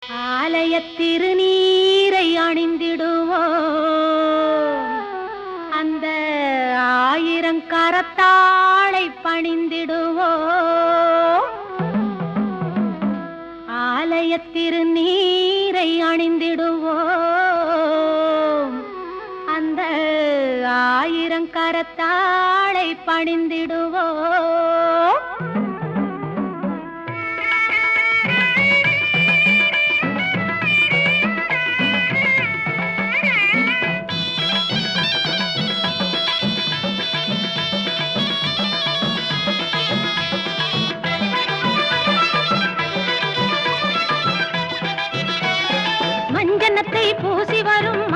ஆலய திருநீரை அணிந்திடுவோம், அந்த ஆயிரங்கரத்தாளை பணிந்திடுவோம். ஆலய திருநீரை அணிந்திடுவோம், அந்த ஆயிரங்கரத்தாளை பணிந்திடுவோம். மஞ்சனத்தை பூசி வரும்